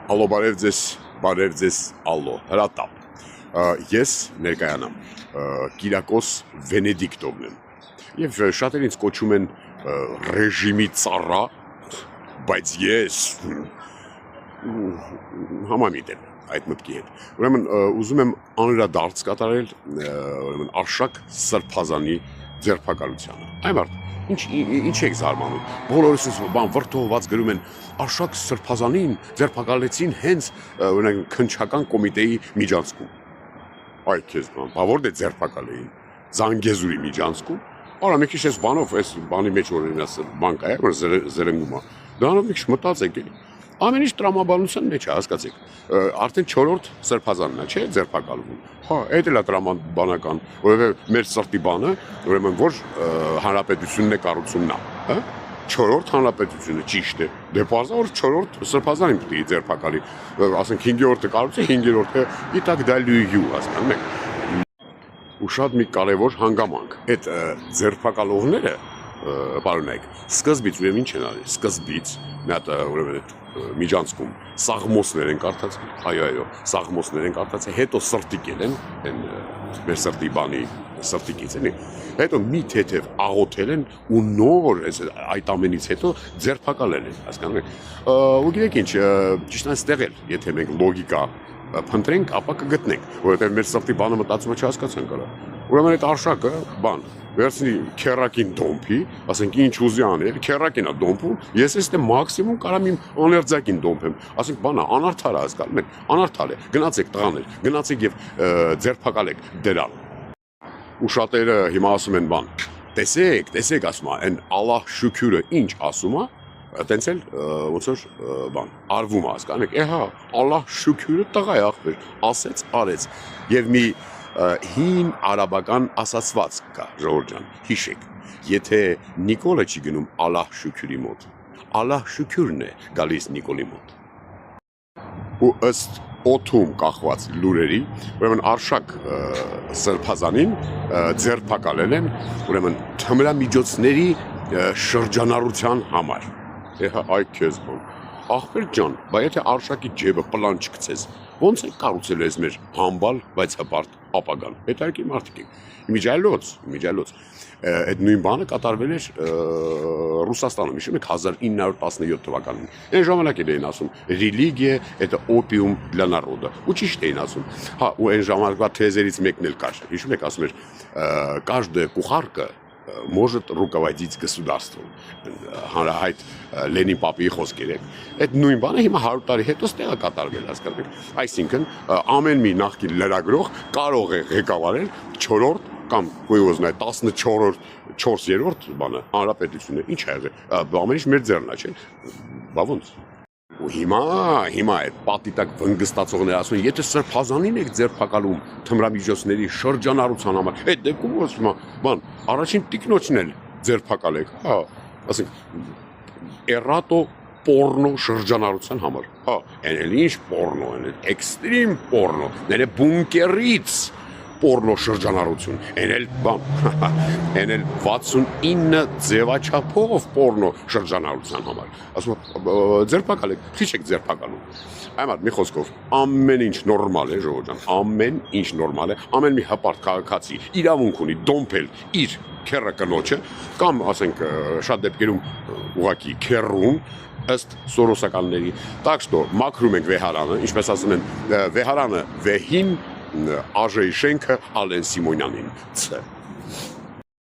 Ալո, բարև ձեզ, ալո, հրատապ։ Ես ներկայանամ Կիրակոս Վենեդիկտովն եմ և շատեր ինձ կոչում են ռեժիմի ծառա, բայց ես համամիտ եմ այդ մտքի հետ։ Ուրեմն ուզում եմ անհրադարձ կատարել Արշակ Սրբազանի ձերբակալությանը։ Այ մարդ, ինչ եք զարմանում, բոլորս վրդովված գրում են Արշակ Սրբազանին ձերբակալեցին հենց քննչական կոմիտեի միջանցքում։ Այ քեզ բավոր դե ձերբակալեին Զանգեզուրի միջանցքում։ Արա մի քիչ էս բանով, էս բանի մեջ բան կա, որ զրնգում է։ Դրանով մի քիչ մտածեք էլի։ Ամեն ինչ տրամաբանության մեջ է, հասկացեք։ Արդեն 4-րդ Սրբազանն է, չէ՞, ձերբակալվում։ Հա, այդ էլ է տրամաբանական, որովհետև մեր սրտի բանը, ուրեմն որ հանրապետությունն է կառուցումն է, հա։ 4-րդ հանրապետությունը ճիշտ է։ Դե բարձր որ 4-րդ Սրբազանին պետք է ձերբակալի։ Ասենք 5-րդը կառուցի, 5-րդը իտակ դալյու, հասկանում եք։ Ու շատ մի կարևոր հանգամանք։ Այդ ձերբակալողները, պարոնայք, սկզբից ուրեմն ինչ են արել։ Սկզբից մի հատ ուրեմն միջանցքում սաղմոսներ են կարդացել, այո, սաղմոսներ են կարդացել, հետո սրտիկ են, մեր սրտի բանի սրտիկից էլի, հետո մի թեթև աղոթել են ու նոր այդ ամենից հետո ձերբակալել են, հասկանում եք։ Ու գիտեք ինչ, ճիշտ այստեղ էլ, եթե մենք լոգիկա փնտրենք, ապա կգտնենք, որովհետև մեր սրտի բանը մտածումը չհասկացանք արա։ Ուրեմն այդ Արշակը բան վերցնի քերակին դոմփի, ասենք ինչ ուզի անել, քերակին է դոմփում, ես էստե մաքսիմում կարամ իմ աներձակին դոմփեմ, ասենք բանա անարդար է, հասկանում եք, անարդար է, գնացեք տղաներ, գնացեք եւ ձերբակալեք դրան։ Ու շատերը հիմա ասում են բան, տեսեք, ասում է, այն Ալլահ շուքյուրը ինչ ասում է, տենց էլ ոնց որ բան արվում է, հասկանում եք, հա, Ալլահ շուքյուրը տղա է ախպեր, ասեց, արեց եւ մի հին արաբական ասացված կա, ժողովուրդ ջան, հիշեք, եթե Նիկոլը չի գնում Ալլահ շուքյուրի մոտ, Ալլահ շուքյուրն է գալիս Նիկոլի մոտ։ Ու ըստ օդում կախված լուրերի, ուրեմն Արշակ Սրբազանին ձերբակալել են, ուրեմն թմրամիջոցների շրջանառության համար։ Այ քեզ բան, ախպեր ջան, բա եթե Արշակի ջեբը պլան չգցես, ոնց է կառուցել ես մեր համբալ, բայց հպարտ ապագան։ Հետարքի մարդիկ են։ Իմիջայլոց։ Այդ նույն բանը կատարվել էր Ռուսաստանում, հիշում եք 1917 թվականին։ Այն ժամանակ էլ էին ասում ռելիգիա, это опиум для народа։ Ու ճիշտ էին ասում։ Հա, ու այն ժամանակվա թեզերից մեկն էլ կար։ Հիշում եք, ասում էր каждая кухарка может руководить государством։ Հանրահայտ Լենին պապի խոսքեր է։ Այդ նույն բանը հիմա 100 տարի հետո ստեղ է կատարվել, հասկանում եք։ Այսինքն ամեն մի նախկին լրագրող կարող է ղեկավարել 4-րդ կամ կոյոզնայ 14-րդ բանը հանրապետությունը։ Ինչ է եղել։ Ամեն ինչ մեր ձեռն է, չէ։ Բա ոնց։ Ու հիմա այդ պատիտակ վնգստացողները ասում են, եթե Սրբազանին եք ձերբակալում թմրամիջոցների շրջանառության համար, այդ դեպքում ասում եմ, բան, առաջին տիկնոջն էլ ձերբակալեք, հա, ասենք, էրատո պորնո շրջանառության համար, հա, այն ինչ պորնո, այն էքստրիմ պորնո, ները բունկերից պորնո շրջանառություն, այն էլ բան, այն էլ 69 ձևաչափով պորնո շրջանառության համար, ասում ձերբակալեք, քիչ եք ձերբակալում, այմատ մի խոսքով, ամեն ինչ նորմալ է, ժողովուրդ ջան, ամեն ինչ նորմալ է, ամեն մի հպարտ քաղաքացի իրավունք ունի դոմփել իր քեռը կնոջը, կամ ասենք շատ դեպքերում ուղղակի քեռուն, ըստ սորոսականների, так что մաքրում ենք վեհարանը, ինչպես ասում են, վեհարանը վեհին, Աժեի շենքը Ալեն Սիմոնյանին,